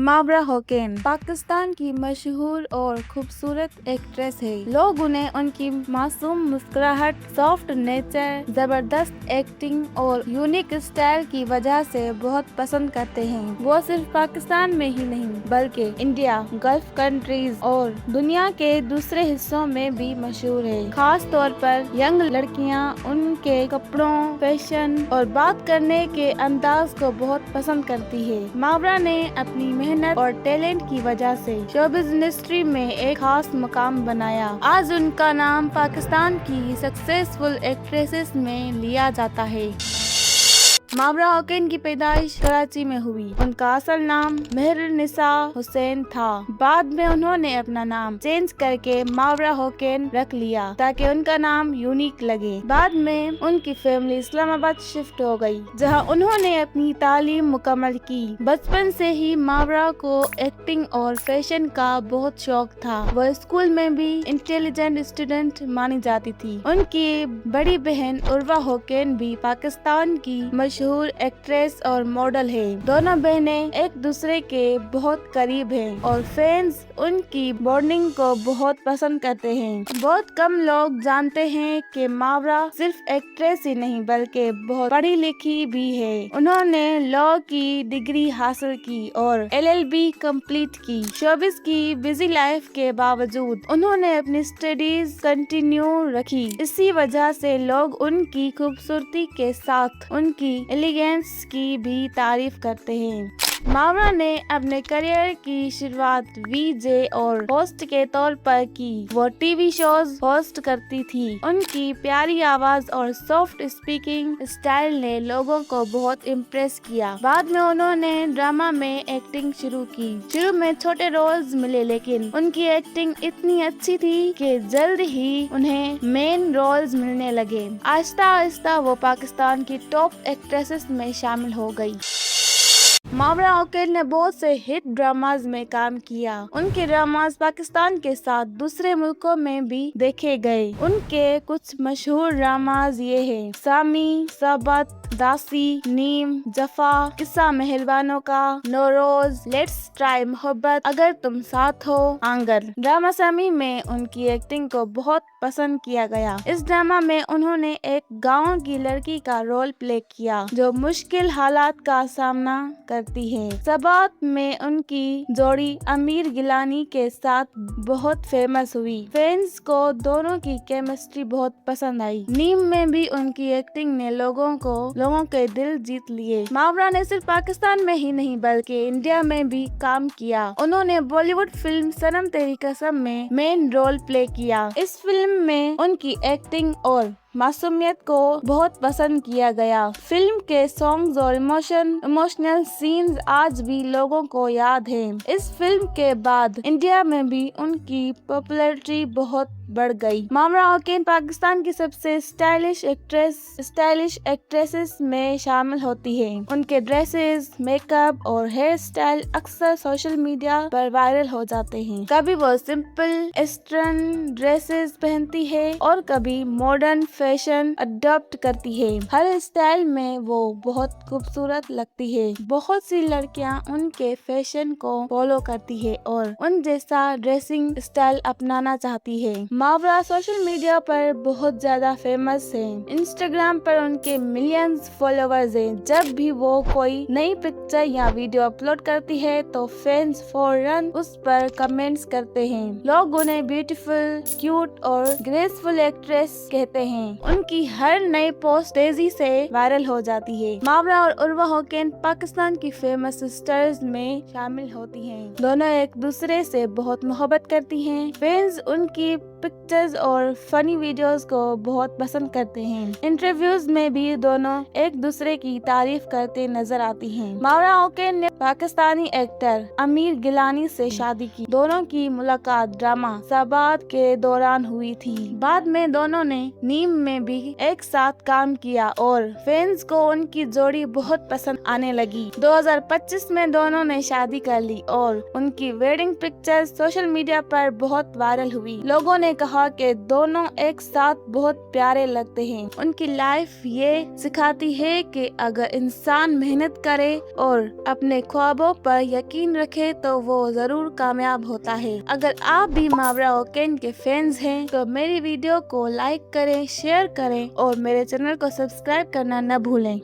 मावरा होकेन पाकिस्तान की मशहूर और खूबसूरत एक्ट्रेस है। लोग उन्हें उनकी मासूम मुस्कुराहट, सॉफ्ट नेचर, जबरदस्त एक्टिंग और यूनिक स्टाइल की वजह से बहुत पसंद करते हैं। वो सिर्फ पाकिस्तान में ही नहीं बल्कि इंडिया, गल्फ कंट्रीज और दुनिया के दूसरे हिस्सों में भी मशहूर है। खास तौर पर यंग लड़कियां उनके कपड़ों, फैशन और बात करने के अंदाज को बहुत पसंद करती है। मावरा ने अपनी मेहनत और टैलेंट की वजह से शोबिज़ इंडस्ट्री में एक खास मकाम बनाया। आज उनका नाम पाकिस्तान की सक्सेसफुल एक्ट्रेसेस में लिया जाता है। मावरा होकेन की पैदाइश कराची में हुई। उनका असल नाम मेहरुन्निसा हुसैन था। बाद में उन्होंने अपना नाम चेंज करके मावरा होकेन रख लिया ताकि उनका नाम यूनिक लगे। बाद में उनकी फैमिली इस्लामाबाद शिफ्ट हो गई, जहां उन्होंने अपनी तालीम मुकम्मल की। बचपन से ही मावरा को एक्टिंग और फैशन का बहुत शौक था। वो स्कूल में भी इंटेलिजेंट स्टूडेंट मानी जाती थी। उनकी बड़ी बहन उर्वा होकेन भी पाकिस्तान की मशहूर एक्ट्रेस और मॉडल है। दोनों बहनें एक दूसरे के बहुत करीब हैं और फैंस उनकी बॉन्डिंग को बहुत पसंद करते हैं। बहुत कम लोग जानते हैं कि मावरा सिर्फ एक्ट्रेस ही नहीं बल्कि बहुत पढ़ी लिखी भी है। उन्होंने लॉ की डिग्री हासिल की और LLB कंप्लीट की। शोबिज़ की बिजी लाइफ के बावजूद उन्होंने अपनी स्टडीज कंटिन्यू रखी। इसी वजह से लोग उनकी खूबसूरती के साथ उनकी एलिगेंस की भी तारीफ करते हैं। मावरा ने अपने करियर की शुरुआत VJ और होस्ट के तौर पर की। वो टीवी शोज होस्ट करती थी। उनकी प्यारी आवाज और सॉफ्ट स्पीकिंग स्टाइल ने लोगों को बहुत इम्प्रेस किया। बाद में उन्होंने ड्रामा में एक्टिंग शुरू की। शुरू में छोटे रोल्स मिले, लेकिन उनकी एक्टिंग इतनी अच्छी थी कि जल्द ही उन्हें मेन रोल्स मिलने लगे। आहिस्ता आहिस्ता वो पाकिस्तान की टॉप एक्ट्रेसेस में शामिल हो गई। मावरा होकेन ने बहुत से हिट ड्रामाज में काम किया। उनके ड्रामाज पाकिस्तान के साथ दूसरे मुल्कों में भी देखे गए। उनके कुछ मशहूर ड्रामाज ये हैं: सामी, सबत, दासी, नीम, जफा, किस्सा मेहरबानों का, नौरोज, लेट्स ट्राई मोहब्बत, अगर तुम साथ हो, आंगर। ड्रामा सामी में उनकी एक्टिंग को बहुत पसंद किया गया। इस ड्रामा में उन्होंने एक गाँव की लड़की का रोल प्ले किया जो मुश्किल हालात का सामना करती है। सबत में उनकी जोड़ी आमिर गिलानी के साथ बहुत फेमस हुई। फैंस को दोनों की केमिस्ट्री बहुत पसंद आई। नीम में भी उनकी एक्टिंग ने लोगों के दिल जीत लिए। मावरा ने सिर्फ पाकिस्तान में ही नहीं बल्कि इंडिया में भी काम किया। उन्होंने बॉलीवुड फिल्म सनम तेरी कसम में मेन रोल प्ले किया। इस फिल्म में उनकी एक्टिंग और मासूमियत को बहुत पसंद किया गया। फिल्म के सॉन्ग्स और इमोशनल सीन्स आज भी लोगों को याद हैं। इस फिल्म के बाद इंडिया में भी उनकी पॉपुलैरिटी बहुत बढ़ गई। मावरा होकेन पाकिस्तान की सबसे स्टाइलिश एक्ट्रेसेस में शामिल होती है। उनके ड्रेसेस, मेकअप और हेयर स्टाइल अक्सर सोशल मीडिया पर वायरल हो जाते हैं। कभी वो सिंपल वेस्टर्न ड्रेसेस पहनती है और कभी मॉडर्न फैशन अडॉप्ट करती है। हर स्टाइल में वो बहुत खूबसूरत लगती है। बहुत सी लड़कियां उनके फैशन को फॉलो करती है और उन जैसा ड्रेसिंग स्टाइल अपनाना चाहती है। मावरा सोशल मीडिया पर बहुत ज्यादा फेमस है। इंस्टाग्राम पर उनके मिलियंस फॉलोवर्स हैं। जब भी वो कोई नई पिक्चर या वीडियो अपलोड करती है तो फैंस फौरन उस पर कमेंट्स करते हैं। लोग उन्हें ब्यूटीफुल, क्यूट और ग्रेसफुल एक्ट्रेस कहते हैं। उनकी हर नई पोस्ट तेजी से वायरल हो जाती है। मावरा और उर्वा होकेन पाकिस्तान की फेमस सिस्टर्स में शामिल होती हैं। दोनों एक दूसरे से बहुत मोहब्बत करती हैं। फैंस उनकी पिक्चर्स और फनी वीडियोस को बहुत पसंद करते हैं। इंटरव्यूज में भी दोनों एक दूसरे की तारीफ करते नजर आती हैं। मावरा होकेन ने पाकिस्तानी एक्टर आमिर गिलानी से शादी की। दोनों की मुलाकात ड्रामा सबत के दौरान हुई थी। बाद में दोनों ने नीम में भी एक साथ काम किया और फैंस को उनकी जोड़ी बहुत पसंद आने लगी। 2025 में दोनों ने शादी कर ली और उनकी वेडिंग पिक्चर्स सोशल मीडिया पर बहुत वायरल हुई। लोगों ने कहा कि दोनों एक साथ बहुत प्यारे लगते हैं। उनकी लाइफ ये सिखाती है कि अगर इंसान मेहनत करे और अपने ख्वाबों पर यकीन रखे तो वो जरूर कामयाब होता है। अगर आप भी मावरा ओकेन के फैंस हैं तो मेरी वीडियो को लाइक करें, शेयर करें और मेरे चैनल को सब्सक्राइब करना न भूलें।